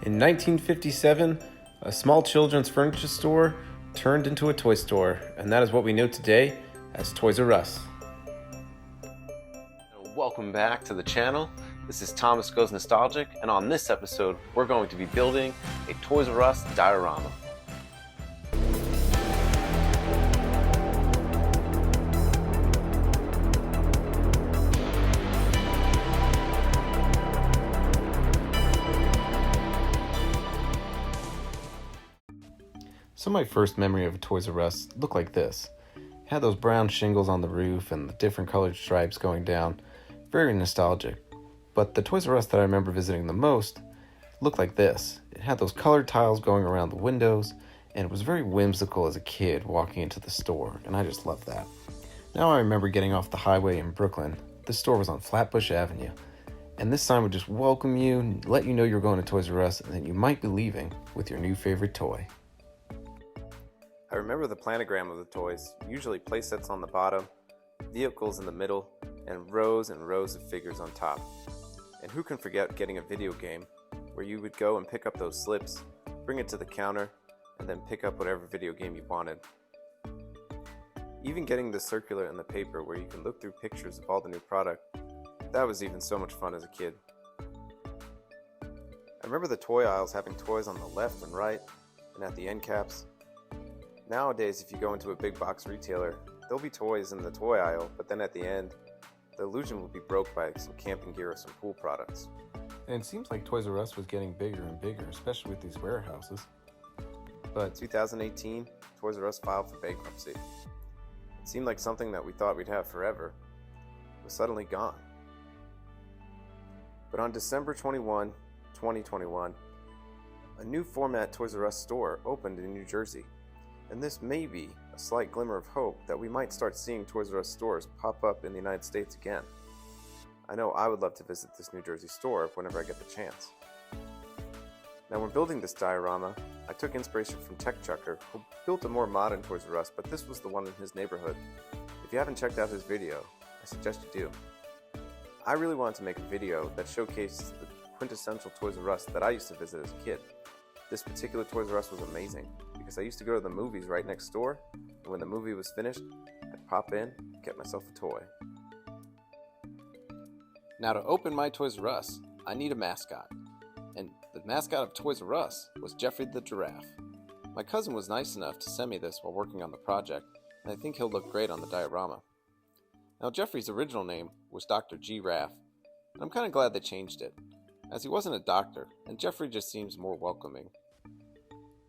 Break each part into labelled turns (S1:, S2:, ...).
S1: In 1957, a small children's furniture store turned into a toy store, and that is what we know today as Toys R Us. Welcome back to the channel. This is Thomas Goes Nostalgic, and on this episode, we're going to be building a Toys R Us diorama. So my first memory of a Toys R Us looked like this. It had those brown shingles on the roof and the different colored stripes going down. Very nostalgic. But the Toys R Us that I remember visiting the most looked like this. It had those colored tiles going around the windows, and it was very whimsical as a kid walking into the store, and I just loved that. Now I remember getting off the highway in Brooklyn. The store was on Flatbush Avenue, and this sign would just welcome you, let you know you're going to Toys R Us, and that you might be leaving with your new favorite toy. I remember the planogram of the toys, usually playsets on the bottom, vehicles in the middle, and rows of figures on top. And who can forget getting a video game where you would go and pick up those slips, bring it to the counter, and then pick up whatever video game you wanted. Even getting the circular and the paper where you can look through pictures of all the new product, that was even so much fun as a kid. I remember the toy aisles having toys on the left and right, and at the end caps. Nowadays, if you go into a big box retailer, there'll be toys in the toy aisle, but then at the end, the illusion will be broke by some camping gear or some pool products. And it seems like Toys R Us was getting bigger and bigger, especially with these warehouses. But 2018, Toys R Us filed for bankruptcy. It seemed like something that we thought we'd have forever was suddenly gone. But on December 21, 2021, a new format Toys R Us store opened in New Jersey. And this may be a slight glimmer of hope that we might start seeing Toys R Us stores pop up in the United States again. I know I would love to visit this New Jersey store whenever I get the chance. Now when building this diorama, I took inspiration from Tech Chucker, who built a more modern Toys R Us, but this was the one in his neighborhood. If you haven't checked out his video, I suggest you do. I really wanted to make a video that showcased the quintessential Toys R Us that I used to visit as a kid. This particular Toys R Us was amazing because I used to go to the movies right next door, and when the movie was finished, I'd pop in and get myself a toy. Now to open my Toys R Us, I need a mascot. And the mascot of Toys R Us was Jeffrey the giraffe. My cousin was nice enough to send me this while working on the project, and I think he'll look great on the diorama. Now Jeffrey's original name was Dr. G. Raff, and I'm kind of glad they changed it, as he wasn't a doctor, and Jeffrey just seems more welcoming.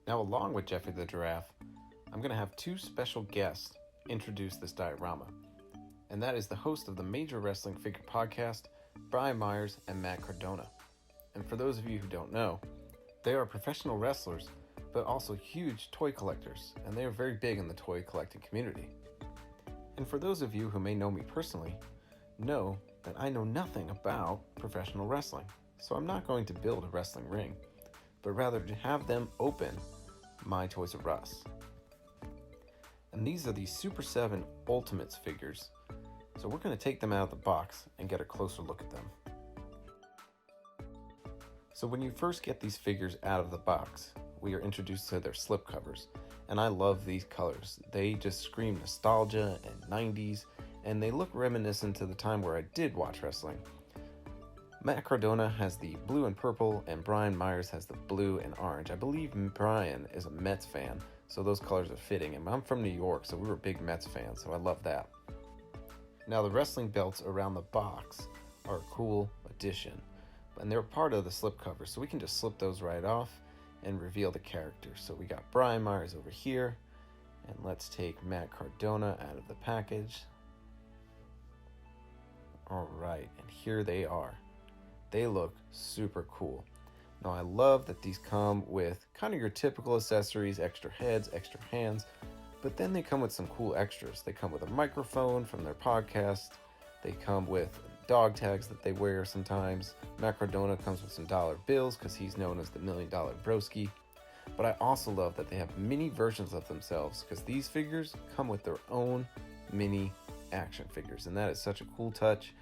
S1: Now along with Jeffrey the giraffe, I'm going to have two special guests introduce this diorama, and that is the host of the Major Wrestling Figure Podcast, Brian Myers and Matt Cardona. And for those of you who don't know, they are professional wrestlers, but also huge toy collectors, and they are very big in the toy collecting community. And for those of you who may know me personally, know that I know nothing about professional wrestling, so I'm not going to build a wrestling ring, but rather to have them open my Toys R Us. And these are the Super 7 Ultimates figures, so we're going to take them out of the box and get a closer look at them. So when you first get these figures out of the box, we are introduced to their slipcovers, and I love these colors. They just scream nostalgia and 90s, and they look reminiscent to the time where I did watch wrestling. Matt Cardona has the blue and purple, and Brian Myers has the blue and orange. I believe Brian is a Mets fan, so those colors are fitting. And I'm from New York, so we were big Mets fans, so I love that. Now the wrestling belts around the box are a cool addition, and they're part of the slipcover, so we can just slip those right off and reveal the characters. So we got Brian Myers over here, and let's take Matt Cardona out of the package. All right, and here they are. They look super cool. Now I love that these come with kind of your typical accessories, extra heads, extra hands, but then they come with some cool extras. They come with a microphone from their podcast. They come with dog tags that they wear sometimes. Matt Cardona comes with some dollar bills because he's known as the $1 Million Broski. But I also love that they have mini versions of themselves because these figures come with their own mini action figures, and that is such a cool touch.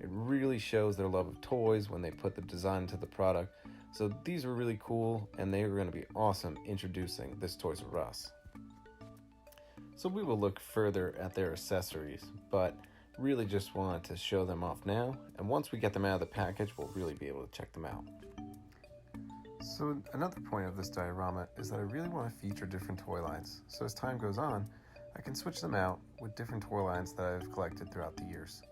S1: It really shows their love of toys when they put the design into the product, So these were really cool, and they were going to be awesome introducing this Toys R Us. So we will look further at their accessories, but really just wanted to show them off now, and once we get them out of the package, we'll really be able to check them out. So another point of this diorama is that I really want to feature different toy lines, so as time goes on, I can switch them out with different toy lines that I've collected throughout the years.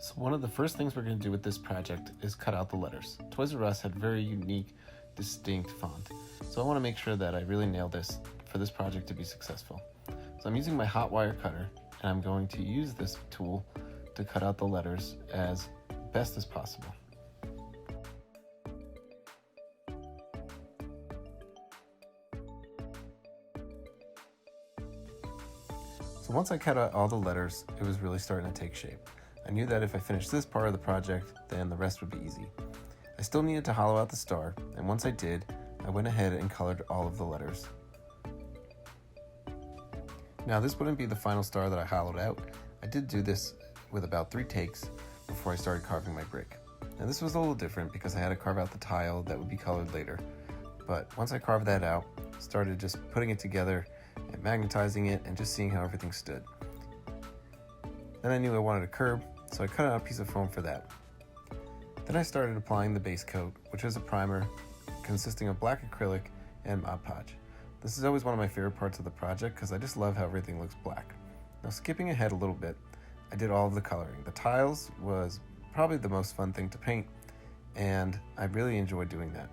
S1: So one of the first things we're going to do with this project is cut out the letters. Toys R Us had very unique, distinct font, so I want to make sure that I really nail this for this project to be successful. So I'm using my hot wire cutter, and I'm going to use this tool to cut out the letters as best as possible. So once I cut out all the letters, it was really starting to take shape. I knew that if I finished this part of the project, then the rest would be easy. I still needed to hollow out the star, and once I did, I went ahead and colored all of the letters. Now this wouldn't be the final star that I hollowed out. I did do this with about 3 takes before I started carving my brick. Now this was a little different because I had to carve out the tile that would be colored later. But once I carved that out, started just putting it together and magnetizing it and just seeing how everything stood. Then I knew I wanted a curb, so I cut out a piece of foam for that. Then I started applying the base coat, which is a primer consisting of black acrylic and Mod Podge. This is always one of my favorite parts of the project because I just love how everything looks black. Now skipping ahead a little bit, I did all of the coloring. The tiles was probably the most fun thing to paint, and I really enjoyed doing that.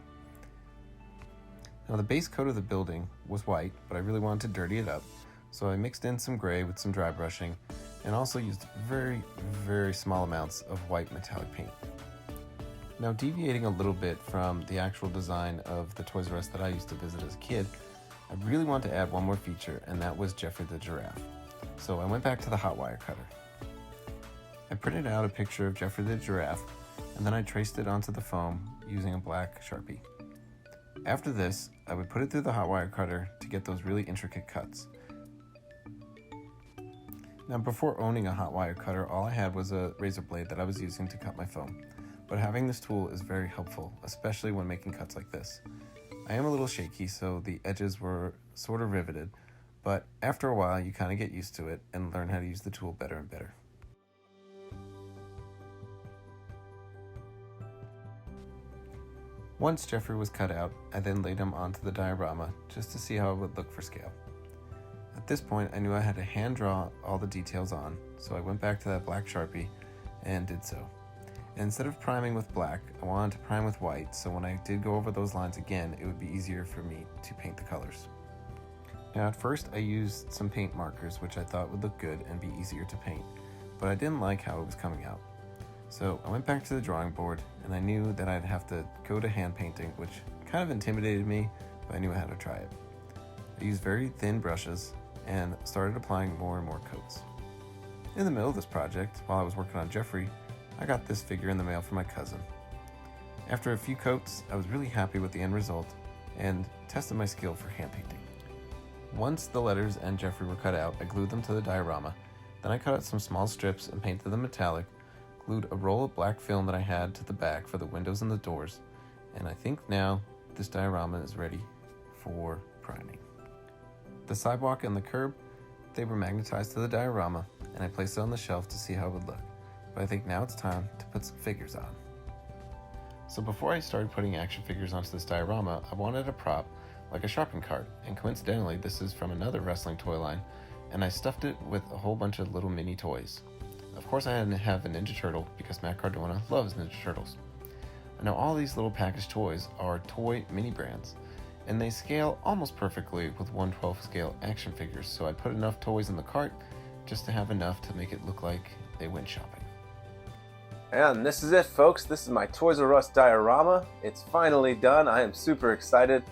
S1: Now the base coat of the building was white, but I really wanted to dirty it up, so I mixed in some gray with some dry brushing and also used very, very small amounts of white metallic paint. Now deviating a little bit from the actual design of the Toys R Us that I used to visit as a kid, I really wanted to add one more feature, and that was Jeffrey the Giraffe. So I went back to the hot wire cutter. I printed out a picture of Jeffrey the Giraffe, and then I traced it onto the foam using a black Sharpie. After this, I would put it through the hot wire cutter to get those really intricate cuts. Now before owning a hot wire cutter, all I had was a razor blade that I was using to cut my foam. But having this tool is very helpful, especially when making cuts like this. I am a little shaky, so the edges were sort of riveted, but after a while you kind of get used to it and learn how to use the tool better and better. Once Jeffrey was cut out, I then laid him onto the diorama just to see how it would look for scale. At this point, I knew I had to hand draw all the details on, so I went back to that black Sharpie and did so. And instead of priming with black, I wanted to prime with white, so when I did go over those lines again, it would be easier for me to paint the colors. Now at first, I used some paint markers, which I thought would look good and be easier to paint, but I didn't like how it was coming out. So I went back to the drawing board, and I knew that I'd have to go to hand painting, which kind of intimidated me, but I knew how to try it. I used very thin brushes and started applying more and more coats. In the middle of this project, while I was working on Jeffrey, I got this figure in the mail from my cousin. After a few coats, I was really happy with the end result and tested my skill for hand painting. Once the letters and Jeffrey were cut out, I glued them to the diorama. Then I cut out some small strips and painted them metallic, glued a roll of black film that I had to the back for the windows and the doors, and I think now this diorama is ready for priming. The sidewalk and the curb, they were magnetized to the diorama, and I placed it on the shelf to see how it would look. But I think now it's time to put some figures on. So before I started putting action figures onto this diorama, I wanted a prop like a shopping cart, and coincidentally this is from another wrestling toy line, and I stuffed it with a whole bunch of little mini toys. Of course I had to have a Ninja Turtle because Matt Cardona loves Ninja Turtles. Now all these little packaged toys are toy mini brands, and they scale almost perfectly with 1/12 scale action figures, so I put enough toys in the cart just to have enough to make it look like they went shopping. And this is it, folks. This is my Toys R Us diorama. It's finally done. I am super excited,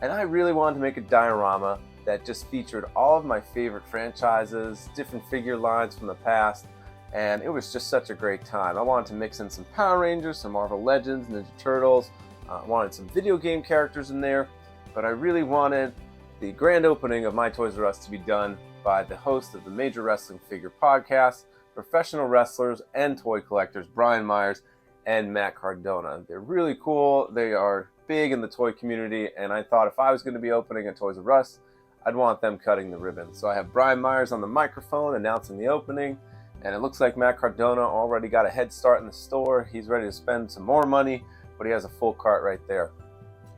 S1: and I really wanted to make a diorama that just featured all of my favorite franchises, different figure lines from the past, and it was just such a great time. I wanted to mix in some Power Rangers, some Marvel Legends, Ninja Turtles. I wanted some video game characters in there, but I really wanted the grand opening of my Toys R Us to be done by the host of the Major Wrestling Figure Podcast, professional wrestlers and toy collectors, Brian Myers, and Matt Cardona. They're really cool. They are big in the toy community, and I thought if I was going to be opening a Toys R Us, I'd want them cutting the ribbon. So I have Brian Myers on the microphone announcing the opening, and it looks like Matt Cardona already got a head start in the store. He's ready to spend some more money, but he has a full cart right there.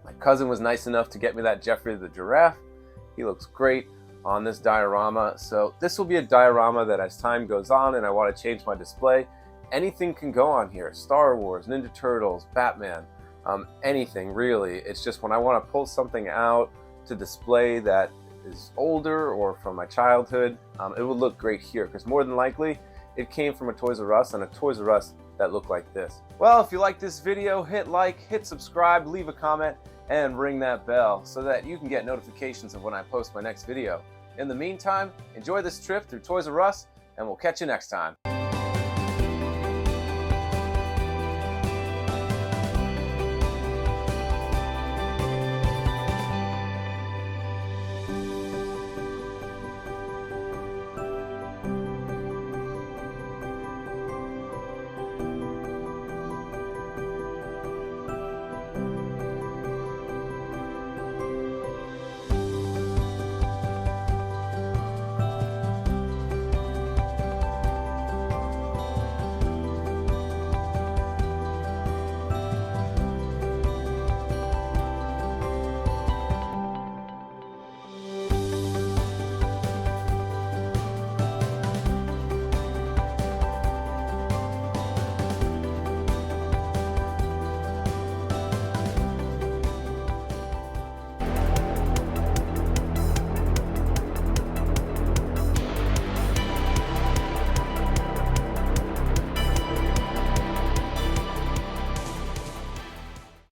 S1: My cousin was nice enough to get me that Jeffrey the Giraffe. He looks great on this diorama. So this will be a diorama that as time goes on and I want to change my display, anything can go on here. Star Wars, Ninja Turtles, Batman, anything really. It's just when I want to pull something out to display that is older or from my childhood, it would look great here because more than likely it came from a Toys R Us, and a Toys R Us that looked like this. Well, if you like this video, hit like, hit subscribe, leave a comment, and ring that bell so that you can get notifications of when I post my next video. In the meantime, enjoy this trip through Toys R Us, and we'll catch you next time.